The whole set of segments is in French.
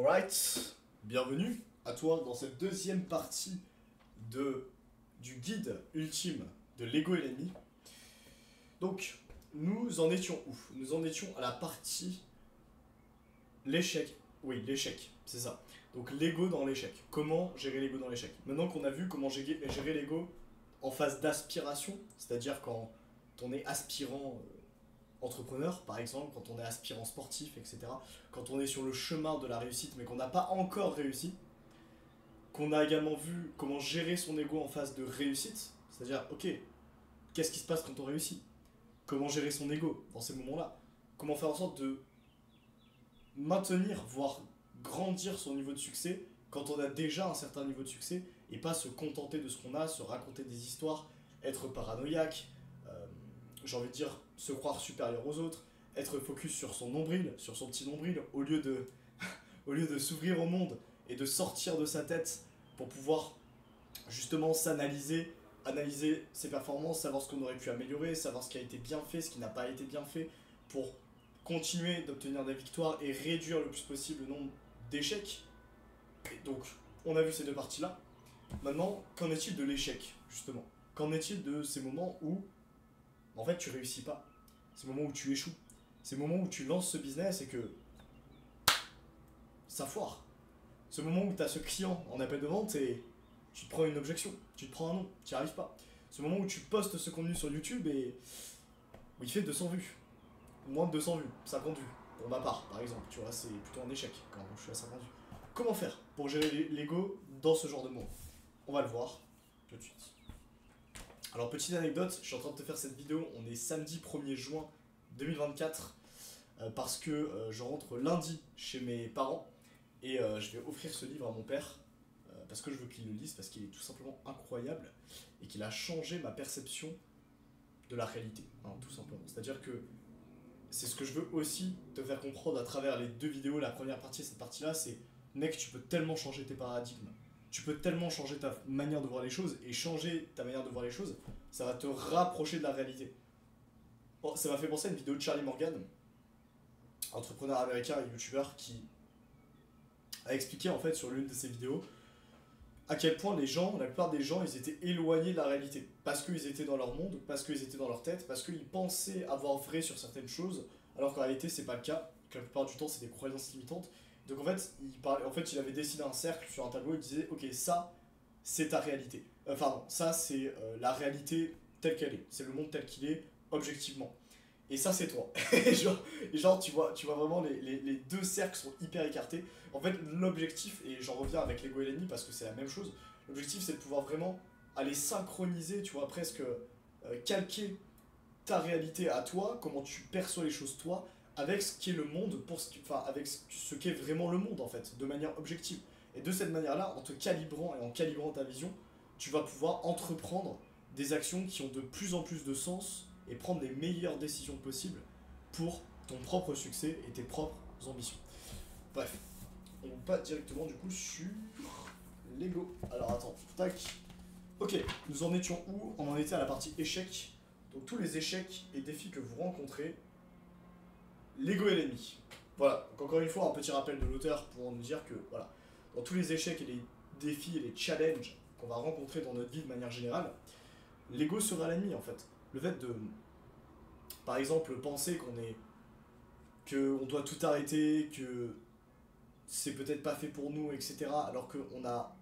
Alright, bienvenue à toi dans cette deuxième partie du guide ultime de Lego et l'ennemi. Donc, nous en étions où? Nous en étions à la partie l'échec. Oui, l'échec, c'est ça. Donc Lego dans l'échec. Comment gérer Lego dans l'échec? Maintenant qu'on a vu comment gérer Lego en phase d'aspiration, c'est-à-dire quand on est aspirant entrepreneur, par exemple, quand on est aspirant sportif, etc., quand on est sur le chemin de la réussite mais qu'on n'a pas encore réussi, qu'on a également vu comment gérer son ego en phase de réussite, c'est-à-dire, ok, qu'est-ce qui se passe quand on réussit? Comment gérer son ego dans ces moments-là? Comment faire en sorte de maintenir, voire grandir son niveau de succès quand on a déjà un certain niveau de succès et pas se contenter de ce qu'on a, se raconter des histoires, être paranoïaque, j'ai envie de dire se croire supérieur aux autres, être focus sur son nombril, sur son petit nombril, au lieu de s'ouvrir au monde et de sortir de sa tête pour pouvoir justement s'analyser, analyser ses performances, savoir ce qu'on aurait pu améliorer, savoir ce qui a été bien fait, ce qui n'a pas été bien fait, pour continuer d'obtenir des victoires et réduire le plus possible le nombre d'échecs. Et donc, on a vu ces deux parties-là. Maintenant, qu'en est-il de l'échec, justement? Qu'en est-il de ces moments où, en fait, tu réussis pas? Ces moments où tu échoues? Ces moments où tu lances ce business et que ça foire? Ce moment où tu as ce client en appel de vente et tu te prends une objection, tu te prends un non, tu n'y arrives pas. Ce moment où tu postes ce contenu sur YouTube et où il fait 200 vues, moins de 200 vues, 50 vues, pour ma part, par exemple, tu vois, c'est plutôt un échec quand je suis à 50 vues. Comment faire pour gérer l'ego dans ce genre de moment? On va le voir tout de suite. Alors, petite anecdote, je suis en train de te faire cette vidéo, on est samedi 1er juin 2024, parce que je rentre lundi chez mes parents, et je vais offrir ce livre à mon père, parce que je veux qu'il le lise, parce qu'il est tout simplement incroyable, et qu'il a changé ma perception de la réalité, hein, tout simplement. C'est-à-dire que c'est ce que je veux aussi te faire comprendre à travers les deux vidéos, la première partie et cette partie-là, c'est, mec, tu peux tellement changer tes paradigmes, tu peux tellement changer ta manière de voir les choses, et changer ta manière de voir les choses, ça va te rapprocher de la réalité. Bon, ça m'a fait penser à une vidéo de Charlie Morgan, entrepreneur américain et youtubeur, qui a expliqué en fait sur l'une de ses vidéos à quel point les gens, la plupart des gens, ils étaient éloignés de la réalité. Parce qu'ils étaient dans leur monde, parce qu'ils étaient dans leur tête, parce qu'ils pensaient avoir vrai sur certaines choses, alors qu'en réalité, c'est pas le cas, que la plupart du temps, c'est des croyances limitantes. Donc en fait, il avait dessiné un cercle sur un tableau, il disait, ok, ça, c'est ta réalité. Pardon, ça, c'est la réalité telle qu'elle est. C'est le monde tel qu'il est, objectivement. Et ça, c'est toi. et genre, tu vois vraiment, les deux cercles sont hyper écartés. En fait, l'objectif, et j'en reviens avec Lego et l'ennemi parce que c'est la même chose, l'objectif, c'est de pouvoir vraiment aller synchroniser, tu vois, presque calquer ta réalité à toi, comment tu perçois les choses toi, avec ce qu'est le monde, enfin, avec ce qu'est vraiment le monde, en fait, de manière objective. Et de cette manière-là, en te calibrant et en calibrant ta vision, tu vas pouvoir entreprendre des actions qui ont de plus en plus de sens et prendre les meilleures décisions possibles pour ton propre succès et tes propres ambitions. Bref, on passe directement du coup sur Lego. Alors attends, tac. Ok, nous en étions où? On en était à la partie échecs. Donc tous les échecs et défis que vous rencontrez, Lego et l'ennemi. Voilà, donc encore une fois, un petit rappel de l'auteur pour nous dire que voilà, dans tous les échecs et les défis et les challenges qu'on va rencontrer dans notre vie de manière générale, l'ego sera l'ennemi en fait. Le fait de, par exemple, penser qu'on doit tout arrêter, que c'est peut-être pas fait pour nous, etc., alors qu'on a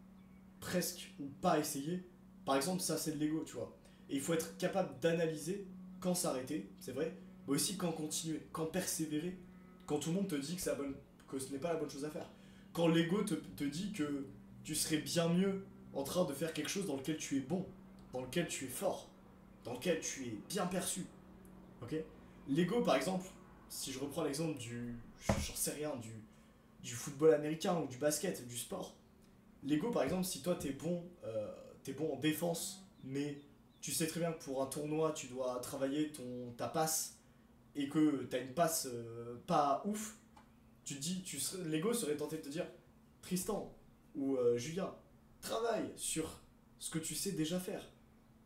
presque ou pas essayé, par exemple, ça c'est de l'ego, tu vois. Et il faut être capable d'analyser quand s'arrêter, c'est vrai, mais aussi quand continuer, quand persévérer, quand tout le monde te dit que ce n'est pas la bonne chose à faire. Quand l'ego te dit que tu serais bien mieux en train de faire quelque chose dans lequel tu es bon, dans lequel tu es fort, dans lequel tu es bien perçu. Ok? L'ego, par exemple, si je reprends l'exemple j'en sais rien, du football américain ou du basket, du sport. L'ego, par exemple, si toi t'es bon en défense, mais tu sais très bien que pour un tournoi, tu dois travailler ta passe et que t'as une passe pas ouf, l'ego serait tenté de te dire, Tristan ou Julien, travaille sur ce que tu sais déjà faire.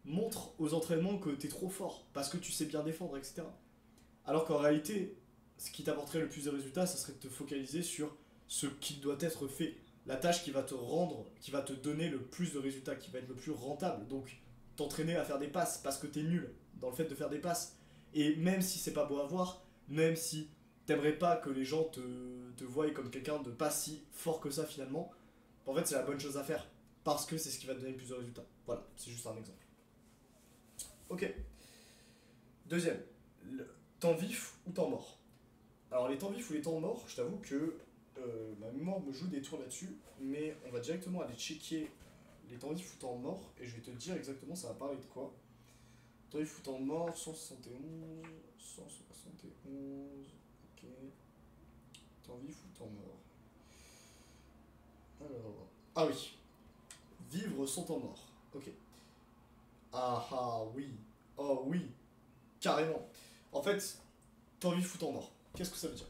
Montre aux entraînements que t'es trop fort parce que tu sais bien défendre, etc. Alors qu'en réalité, ce qui t'apporterait le plus de résultats, ça serait de te focaliser sur ce qui doit être fait, la tâche qui va te rendre, qui va te donner le plus de résultats, qui va être le plus rentable. Donc, t'entraîner à faire des passes parce que t'es nul dans le fait de faire des passes. Et même si c'est pas beau à voir, même si t'aimerais pas que les gens te voient comme quelqu'un de pas si fort que ça finalement, en fait c'est la bonne chose à faire. Parce que c'est ce qui va te donner le plus de résultats. Voilà, c'est juste un exemple. Ok. Deuxième, le temps vif ou temps mort. Alors les temps vifs ou les temps morts, je t'avoue que ma mémoire me joue des tours là-dessus, mais on va directement aller checker les temps vifs ou temps morts, et je vais te dire exactement ça va parler de quoi. Temps vif ou temps mort, 171, 171, ok. Temps vif ou temps mort. Alors, ah oui, vivre son temps mort, ok. Ah ah oui, oh oui, carrément. En fait, temps vif ou temps mort, qu'est-ce que ça veut dire?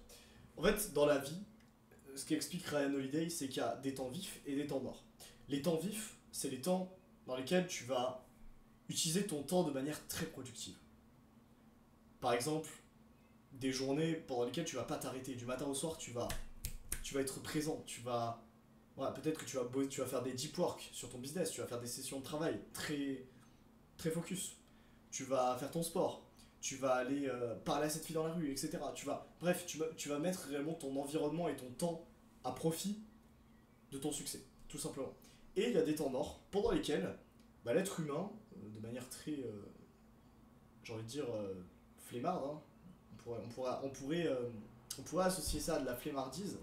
En fait, dans la vie, ce qu'explique Ryan Holiday, c'est qu'il y a des temps vifs et des temps morts. Les temps vifs, c'est les temps dans lesquels tu vas utiliser ton temps de manière très productive. Par exemple, des journées pendant lesquelles tu vas pas t'arrêter. Du matin au soir, tu vas être présent. Voilà, peut-être que tu vas faire des deep work sur ton business, tu vas faire des sessions de travail très, très focus. Tu vas faire ton sport. Tu vas aller parler à cette fille dans la rue, etc. Bref, tu vas mettre réellement ton environnement et ton temps à profit de ton succès, tout simplement. Et il y a des temps morts pendant lesquels bah, l'être humain, de manière très, j'ai envie de dire, flemmarde, hein, on pourrait associer ça à de la flemmardise,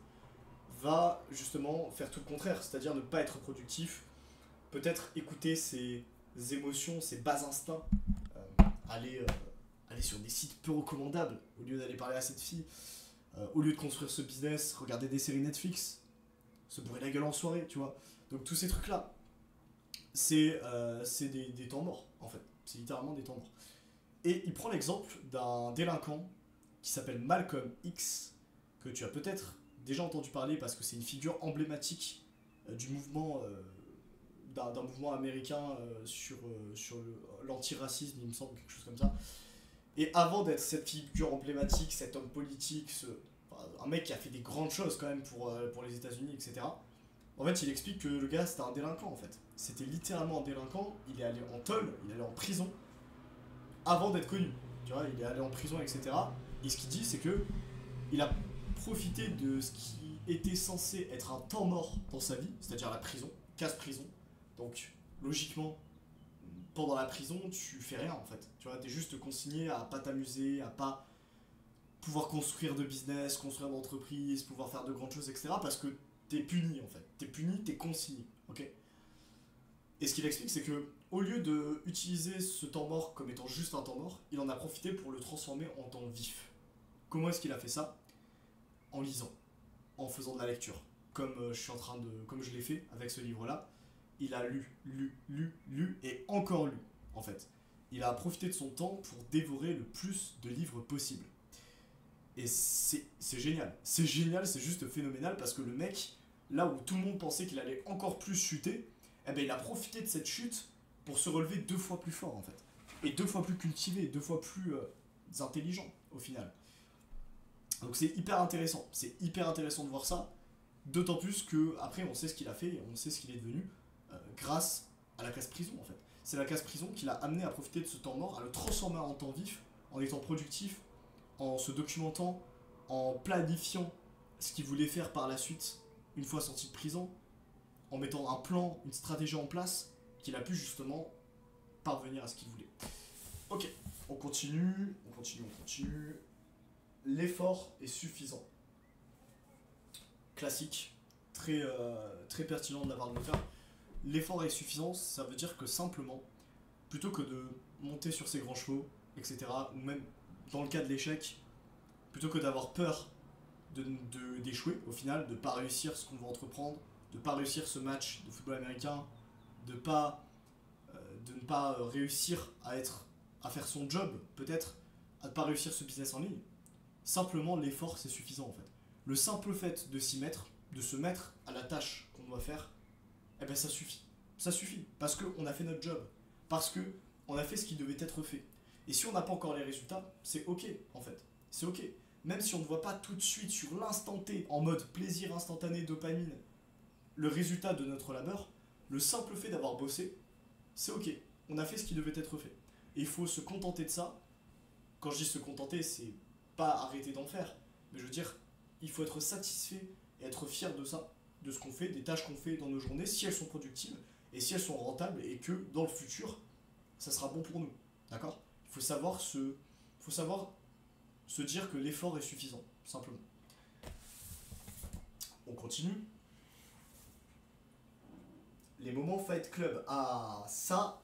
va justement faire tout le contraire, c'est-à-dire ne pas être productif, peut-être écouter ses émotions, ses bas instincts, aller, aller sur des sites peu recommandables au lieu d'aller parler à cette fille, au lieu de construire ce business, regarder des séries Netflix, se bourrer la gueule en soirée, tu vois. Donc tous ces trucs-là, c'est des temps morts, en fait. C'est littéralement des temps morts. Et il prend l'exemple d'un délinquant qui s'appelle Malcolm X, que tu as peut-être déjà entendu parler parce que c'est une figure emblématique du mouvement, d'un mouvement américain sur l'antiracisme, il me semble, quelque chose comme ça. Et avant d'être cette figure emblématique, cet homme politique, enfin, un mec qui a fait des grandes choses quand même pour les États-Unis, etc. En fait, il explique que le gars c'était un délinquant en fait. C'était littéralement un délinquant, il est allé en tôle, il est allé en prison avant d'être connu. Tu vois, il est allé en prison, etc. Et ce qu'il dit, c'est que il a profité de ce qui était censé être un temps mort dans sa vie, c'est-à-dire la prison, casse-prison. Donc, logiquement, pendant la prison, tu fais rien en fait. Tu vois, t'es juste consigné à pas t'amuser, à pas pouvoir construire de business, construire d'entreprise, pouvoir faire de grandes choses, etc. Parce que t'es puni en fait. T'es puni, t'es consigné. Ok. Et ce qu'il explique, c'est que au lieu de utiliser ce temps mort comme étant juste un temps mort, il en a profité pour le transformer en temps vif. Comment est-ce qu'il a fait ça? En lisant, en faisant de la lecture, comme comme je l'ai fait avec ce livre-là. Il a lu, lu, lu, lu et encore lu, en fait. Il a profité de son temps pour dévorer le plus de livres possible. Et c'est génial. C'est génial, c'est juste phénoménal parce que le mec, là où tout le monde pensait qu'il allait encore plus chuter, eh ben il a profité de cette chute pour se relever 2 fois plus fort en fait. Et 2 fois plus cultivé, 2 fois plus intelligent au final. Donc c'est hyper intéressant. C'est hyper intéressant de voir ça. D'autant plus que après on sait ce qu'il a fait, on sait ce qu'il est devenu grâce à la casse-prison en fait. C'est la casse-prison qui l'a amené à profiter de ce temps mort, à le transformer en temps vif, en étant productif, en se documentant, en planifiant ce qu'il voulait faire par la suite, une fois sorti de prison, en mettant un plan, une stratégie en place, qu'il a pu justement parvenir à ce qu'il voulait. Ok, on continue, on continue, on continue. L'effort est suffisant. Classique, très pertinent de la part de l'auteur. L'effort est suffisant, ça veut dire que simplement, plutôt que de monter sur ses grands chevaux, etc., ou même dans le cas de l'échec, plutôt que d'avoir peur d'échouer au final, de ne pas réussir ce qu'on va entreprendre, de ne pas réussir ce match de football américain, de ne pas réussir à faire son job, peut-être, à ne pas réussir ce business en ligne, simplement l'effort c'est suffisant en fait. Le simple fait de s'y mettre, de se mettre à la tâche qu'on doit faire, eh ben ça suffit. Ça suffit. Parce qu'on a fait notre job. Parce qu'on a fait ce qui devait être fait. Et si on n'a pas encore les résultats, c'est ok en fait. C'est ok. même si on ne voit pas tout de suite sur l'instant T, en mode plaisir instantané, dopamine, le résultat de notre labeur, le simple fait d'avoir bossé, c'est ok. On a fait ce qui devait être fait. Et il faut se contenter de ça. Quand je dis se contenter, c'est pas arrêter d'en faire. Mais je veux dire, il faut être satisfait et être fier de ça, de ce qu'on fait, des tâches qu'on fait dans nos journées, si elles sont productives et si elles sont rentables et que dans le futur, ça sera bon pour nous. D'accord? Faut savoir se dire que l'effort est suffisant, simplement. On continue. Les moments Fight Club. Ah, ça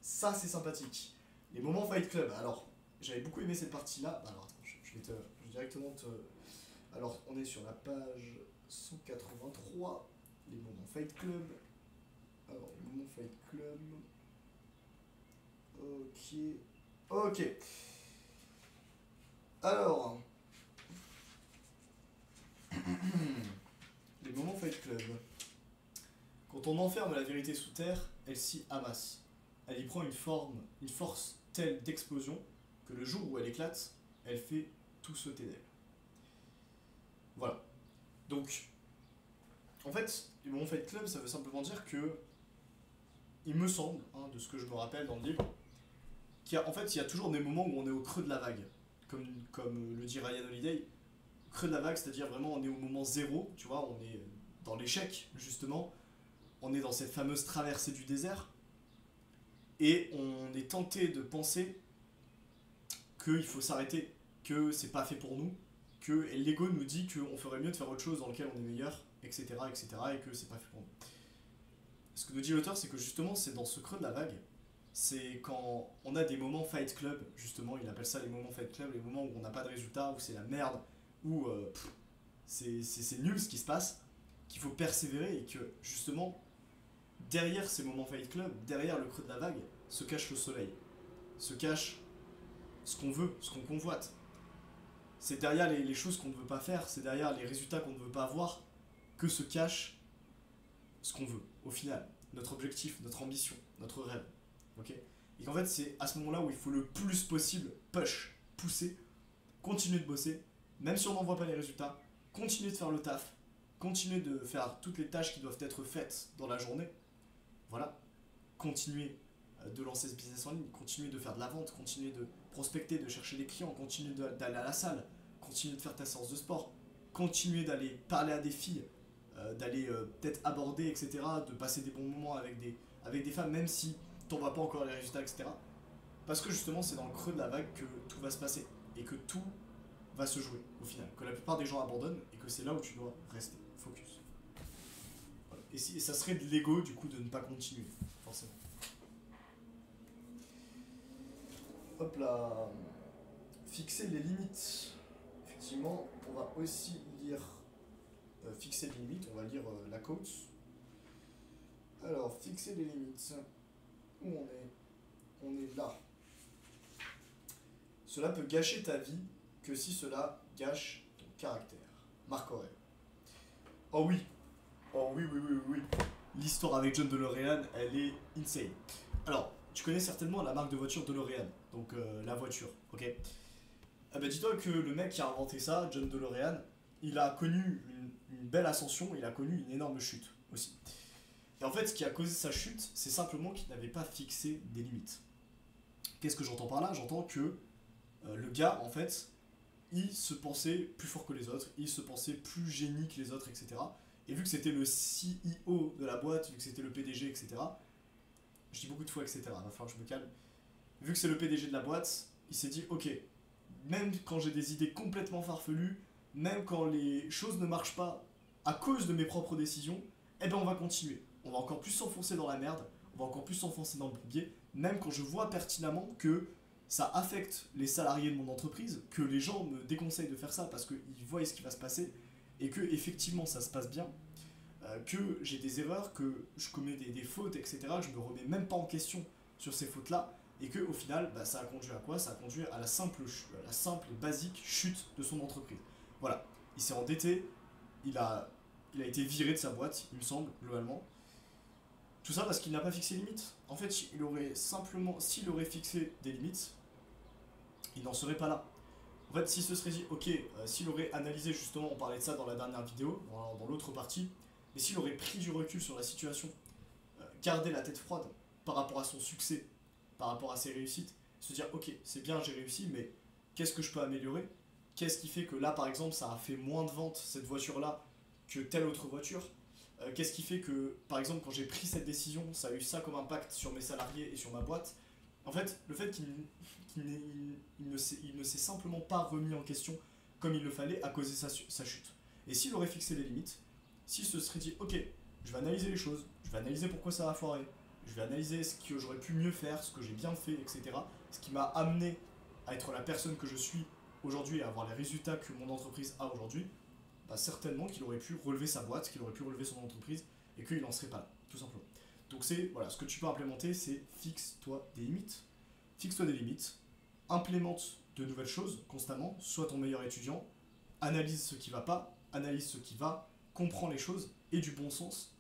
c'est sympathique. Les moments Fight Club. Alors, j'avais beaucoup aimé cette partie-là. Alors, attends, je vais directement te... Alors, on est sur la page 183. Les moments Fight Club. Alors, les moments Fight Club. Ok. Ok. Alors. Les moments Fight Club. Quand on enferme la vérité sous terre, elle s'y amasse. Elle y prend une force telle d'explosion que le jour où elle éclate, elle fait tout sauter d'elle. Voilà. Donc, en fait, les moments Fight Club, ça veut simplement dire que, il me semble, hein, de ce que je me rappelle dans le livre, en fait, il y a toujours des moments où on est au creux de la vague. Comme le dit Ryan Holiday, creux de la vague, c'est-à-dire vraiment on est au moment zéro, tu vois, on est dans l'échec, justement, on est dans cette fameuse traversée du désert, et on est tenté de penser qu'il faut s'arrêter, que c'est pas fait pour nous, que l'ego nous dit qu'on ferait mieux de faire autre chose dans lequel on est meilleur, etc., et que c'est pas fait pour nous. Ce que nous dit l'auteur, c'est que justement, c'est dans ce creux de la vague, c'est quand on a des moments Fight Club, justement, il appelle ça les moments Fight Club, les moments où on n'a pas de résultat, où c'est la merde, où c'est nul ce qui se passe, qu'il faut persévérer et que, justement, derrière ces moments Fight Club, derrière le creux de la vague, se cache le soleil, se cache ce qu'on veut, ce qu'on convoite. C'est derrière les choses qu'on ne veut pas faire, c'est derrière les résultats qu'on ne veut pas avoir, que se cache ce qu'on veut, au final. Notre objectif, notre ambition, notre rêve. Ok ? Et qu'en fait, c'est à ce moment-là où il faut le plus possible pousser, continuer de bosser, même si on n'en voit pas les résultats, continuer de faire le taf, continuer de faire toutes les tâches qui doivent être faites dans la journée. Voilà. Continuer de lancer ce business en ligne, continuer de faire de la vente, continuer de prospecter, de chercher des clients, continuer d'aller à la salle, continuer de faire ta séance de sport, continuer d'aller parler à des filles, d'aller peut-être aborder, etc., de passer des bons moments avec des femmes, même si t'en vois pas encore les résultats, etc. Parce que justement, c'est dans le creux de la vague que tout va se passer et que tout va se jouer au final. Que la plupart des gens abandonnent et que c'est là où tu dois rester focus. Voilà. Et ça serait de l'ego, du coup, de ne pas continuer, forcément. Hop là. Fixer les limites. Effectivement, on va aussi lire fixer les limites, on va lire la quote. Alors, fixer les limites. Où on est? On est là. Cela peut gâcher ta vie que si cela gâche ton caractère. Marc Aurèle. Oh oui. Oh oui, oui, oui, oui. L'histoire avec John DeLorean, elle est insane. Alors, tu connais certainement la marque de voiture DeLorean, donc la voiture, ok? Ah bah dis-toi que le mec qui a inventé ça, John DeLorean, il a connu une belle ascension, il a connu une énorme chute aussi. Et en fait, ce qui a causé sa chute, c'est simplement qu'il n'avait pas fixé des limites. Qu'est-ce que j'entends par là? J'entends que le gars, en fait, il se pensait plus fort que les autres, il se pensait plus génie que les autres, etc. Et vu que c'était le CEO de la boîte, vu que c'était le PDG, etc., je dis beaucoup de fois etc., il va falloir que je me calme. Vu que c'est le PDG de la boîte, il s'est dit, ok, même quand j'ai des idées complètement farfelues, même quand les choses ne marchent pas à cause de mes propres décisions, eh ben on va continuer. On va encore plus s'enfoncer dans la merde, on va encore plus s'enfoncer dans le bourbier, même quand je vois pertinemment que ça affecte les salariés de mon entreprise, que les gens me déconseillent de faire ça parce qu'ils voient ce qui va se passer, et que effectivement ça se passe bien, que j'ai des erreurs, que je commets des fautes, etc., que je me remets même pas en question sur ces fautes-là, et que au final, bah, ça a conduit à quoi? Ça a conduit à la simple et basique chute de son entreprise. Voilà, il s'est endetté, il a été viré de sa boîte, il me semble, globalement. Tout ça parce qu'il n'a pas fixé les limites. En fait, il aurait simplement, s'il aurait fixé des limites, il n'en serait pas là. En fait, s'il se serait dit, ok, s'il aurait analysé justement, on parlait de ça dans la dernière vidéo, dans l'autre partie, mais s'il aurait pris du recul sur la situation, gardé la tête froide par rapport à son succès, par rapport à ses réussites, se dire, ok, c'est bien, j'ai réussi, mais qu'est-ce que je peux améliorer? Qu'est-ce qui fait que là, par exemple, ça a fait moins de ventes, cette voiture-là, que telle autre voiture? Qu'est-ce qui fait que, par exemple, quand j'ai pris cette décision, ça a eu ça comme impact sur mes salariés et sur ma boîte? En fait, le fait qu'il ne s'est simplement pas remis en question comme il le fallait a causé sa chute. Et s'il aurait fixé des limites, s'il se serait dit, ok, je vais analyser les choses, je vais analyser pourquoi ça a foiré, je vais analyser ce que j'aurais pu mieux faire, ce que j'ai bien fait, etc. Ce qui m'a amené à être la personne que je suis aujourd'hui et à avoir les résultats que mon entreprise a aujourd'hui, bah certainement qu'il aurait pu relever sa boîte, qu'il aurait pu relever son entreprise et qu'il n'en serait pas là, tout simplement. Donc c'est, voilà, ce que tu peux implémenter, c'est fixe-toi des limites. Fixe-toi des limites, implémente de nouvelles choses constamment, sois ton meilleur étudiant, analyse ce qui va pas, analyse ce qui va, comprends les choses et du bon sens.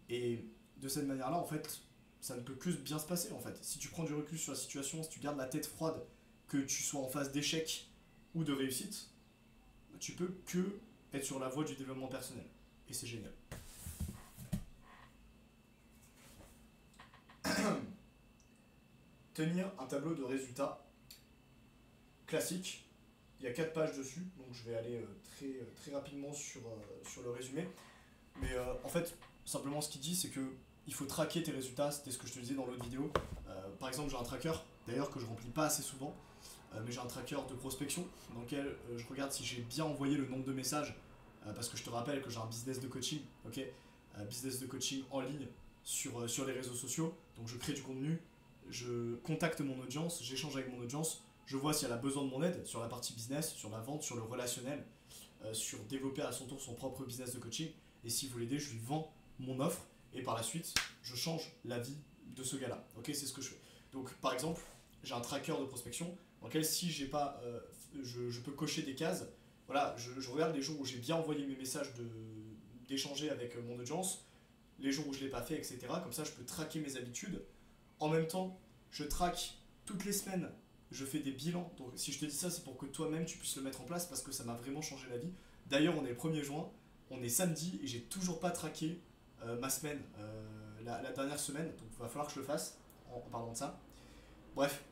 Et de cette manière-là, en fait, ça ne peut que bien se passer, en fait. Si tu prends du recul sur la situation, si tu gardes la tête froide, que tu sois en phase d'échec ou de réussite, tu peux que être sur la voie du développement personnel. Et c'est génial. Tenir un tableau de résultats classique. Il y a 4 pages dessus, donc je vais aller très rapidement sur le résumé. Mais en fait, simplement ce qu'il dit, c'est que il faut traquer tes résultats. C'était ce que je te disais dans l'autre vidéo. Par exemple, j'ai un tracker, d'ailleurs que je remplis pas assez souvent, mais j'ai un tracker de prospection dans lequel je regarde si j'ai bien envoyé le nombre de messages, parce que je te rappelle que j'ai un business de coaching, ok, business de coaching en ligne sur les réseaux sociaux. Donc je crée du contenu, je contacte mon audience, j'échange avec mon audience, je vois si elle a besoin de mon aide sur la partie business, sur la vente, sur le relationnel, sur développer à son tour son propre business de coaching. Et s'il veut l'aider, je lui vends mon offre et par la suite, je change la vie de ce gars-là. Ok, c'est ce que je fais. Donc par exemple, j'ai un tracker de prospection dans lequel si j'ai pas, je peux cocher des cases. Voilà, je regarde les jours où j'ai bien envoyé mes messages d'échanger avec mon audience, les jours où je ne l'ai pas fait, etc. Comme ça, je peux traquer mes habitudes. En même temps, je traque toutes les semaines, je fais des bilans. Donc si je te dis ça, c'est pour que toi-même tu puisses le mettre en place parce que ça m'a vraiment changé la vie. D'ailleurs, on est le 1er juin, on est samedi et j'ai toujours pas traqué ma semaine, la dernière semaine. Donc il va falloir que je le fasse en parlant de ça. Bref,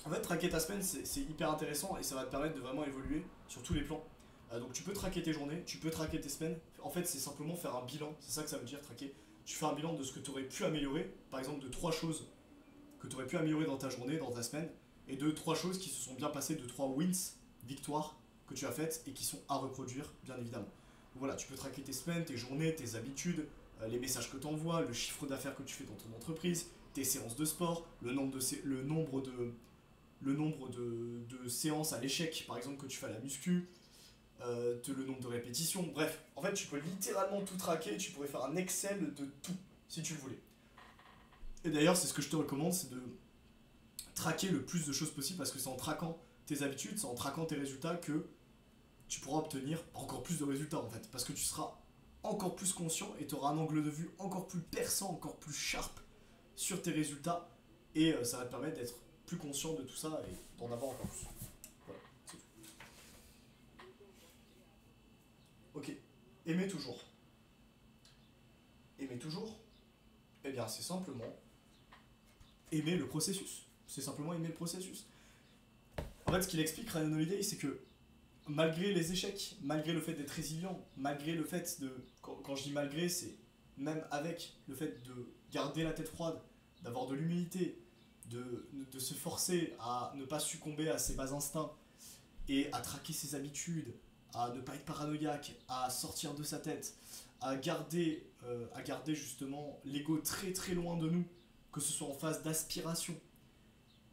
en fait, traquer ta semaine, c'est hyper intéressant et ça va te permettre de vraiment évoluer sur tous les plans. Donc tu peux traquer tes journées, tu peux traquer tes semaines. En fait, c'est simplement faire un bilan, c'est ça que ça veut dire traquer. Tu fais un bilan de ce que tu aurais pu améliorer, par exemple de 3 choses que tu aurais pu améliorer dans ta journée, dans ta semaine, et de 3 choses qui se sont bien passées, de 3 wins, victoires que tu as faites et qui sont à reproduire, bien évidemment. Donc voilà, tu peux traquer tes semaines, tes journées, tes habitudes, les messages que tu envoies, le chiffre d'affaires que tu fais dans ton entreprise, tes séances de sport, le nombre de séances à l'échec, par exemple, que tu fais à la muscu, le nombre de répétitions. Bref, en fait, tu peux littéralement tout traquer, tu pourrais faire un Excel de tout, si tu le voulais. Et d'ailleurs, c'est ce que je te recommande, c'est de traquer le plus de choses possible, parce que c'est en traquant tes habitudes, c'est en traquant tes résultats que tu pourras obtenir encore plus de résultats, en fait. Parce que tu seras encore plus conscient et tu auras un angle de vue encore plus perçant, encore plus sharp sur tes résultats. Et ça va te permettre d'être plus conscient de tout ça et d'en avoir encore plus. Voilà, c'est tout. Ok, aimer toujours. Aimer toujours, eh bien c'est simplement aimer le processus. C'est simplement aimer le processus. En fait, ce qu'il explique, Ryan Holiday, c'est que malgré les échecs, malgré le fait d'être résilient, malgré le fait de... Quand je dis malgré, c'est même avec le fait de garder la tête froide, d'avoir de l'humilité, de se forcer à ne pas succomber à ses bas instincts et à traquer ses habitudes, à ne pas être paranoïaque, à sortir de sa tête, à garder justement l'ego très très loin de nous, que ce soit en phase d'aspiration,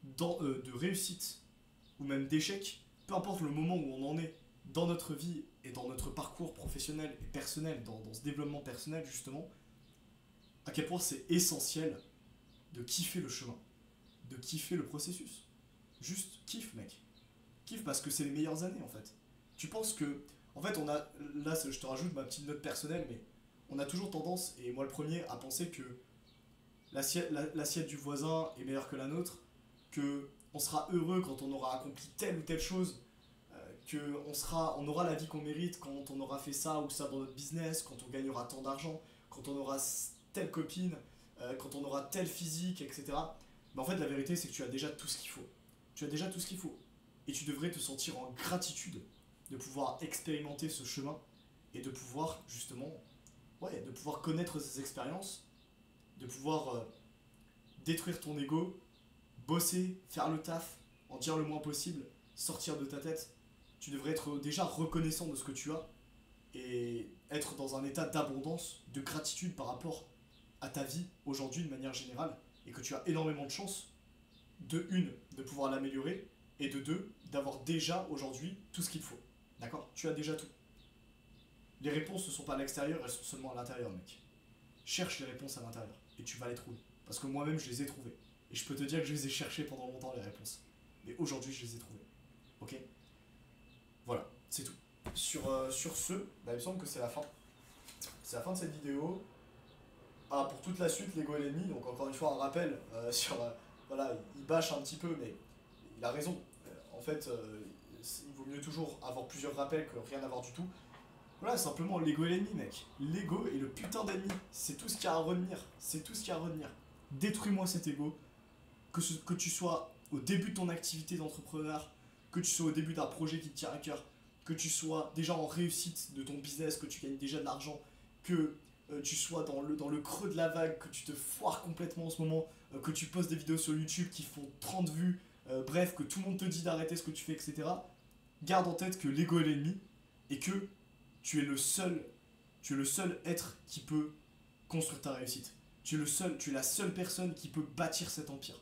de réussite ou même d'échec, peu importe le moment où on en est dans notre vie et dans notre parcours professionnel et personnel, dans ce développement personnel justement, à quel point c'est essentiel de kiffer le chemin, de kiffer le processus. Juste kiffe, mec. Kiffe parce que c'est les meilleures années en fait. Tu penses que, en fait, on a, là je te rajoute ma petite note personnelle, mais on a toujours tendance, et moi le premier, à penser que l'assiette du voisin est meilleure que la nôtre, que on sera heureux quand on aura accompli telle ou telle chose, on aura la vie qu'on mérite quand on aura fait ça ou ça dans notre business, quand on gagnera tant d'argent, quand on aura telle copine, quand on aura tel physique, etc. Mais en fait, la vérité, c'est que tu as déjà tout ce qu'il faut. Tu as déjà tout ce qu'il faut. Et tu devrais te sentir en gratitude de pouvoir expérimenter ce chemin et de pouvoir, justement, ouais, de pouvoir connaître ces expériences, de pouvoir détruire ton ego, bosser, faire le taf, en dire le moins possible, sortir de ta tête. Tu devrais être déjà reconnaissant de ce que tu as et être dans un état d'abondance, de gratitude par rapport à ta vie aujourd'hui de manière générale et que tu as énormément de chance, de une, de pouvoir l'améliorer et de deux, d'avoir déjà aujourd'hui tout ce qu'il faut. D'accord? Tu as déjà tout. Les réponses ne sont pas à l'extérieur, elles sont seulement à l'intérieur, mec. Cherche les réponses à l'intérieur et tu vas les trouver. Parce que moi-même, je les ai trouvées. Et je peux te dire que je les ai cherchées pendant longtemps, les réponses. Mais aujourd'hui, je les ai trouvées. Ok? Voilà, c'est tout. Sur ce, bah, il me semble que c'est la fin. C'est la fin de cette vidéo. Ah, pour toute la suite, Lego est l'ennemi. Donc, encore une fois, un rappel sur. Voilà, il bâche un petit peu, mais il a raison. En fait, il vaut mieux toujours avoir plusieurs rappels que rien avoir du tout. Voilà, simplement, Lego est l'ennemi, mec. Lego est le putain d'ennemi. C'est tout ce qu'il y a à retenir. C'est tout ce qu'il y a à retenir. Détruis-moi cet ego. Que tu sois au début de ton activité d'entrepreneur, que tu sois au début d'un projet qui te tient à cœur, que tu sois déjà en réussite de ton business, que tu gagnes déjà de l'argent, que tu sois dans le creux de la vague, que tu te foires complètement en ce moment, que tu postes des vidéos sur YouTube qui font 30 vues, bref, que tout le monde te dit d'arrêter ce que tu fais, etc. Garde en tête que l'ego est l'ennemi et que tu es le seul être qui peut construire ta réussite. Tu es la seule personne qui peut bâtir cet empire.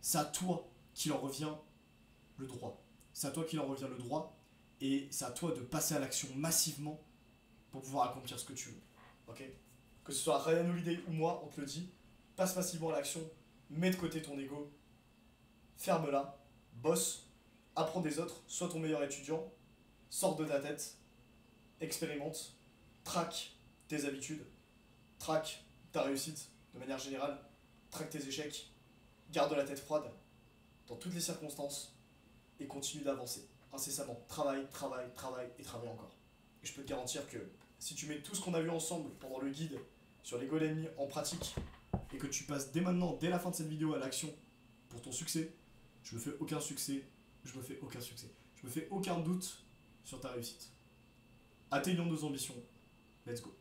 C'est à toi qu'il en revient le droit. C'est à toi qu'il en revient le droit et c'est à toi de passer à l'action massivement pour pouvoir accomplir ce que tu veux. Ok? Que ce soit Ryan Holiday ou moi, on te le dit, passe massivement à l'action, mets de côté ton ego, ferme-la, bosse, apprends des autres, sois ton meilleur étudiant, sors de ta tête, expérimente, traque tes habitudes, traque ta réussite de manière générale, traque tes échecs, garde la tête froide dans toutes les circonstances et continue d'avancer incessamment. Travaille, travaille, travaille et travaille encore. Et je peux te garantir que si tu mets tout ce qu'on a vu ensemble pendant le guide sur les golems en pratique et que tu passes dès maintenant, dès la fin de cette vidéo à l'action pour ton succès, je me fais aucun succès, je me fais aucun succès. Je me fais aucun doute sur ta réussite. Atteignons nos ambitions. Let's go.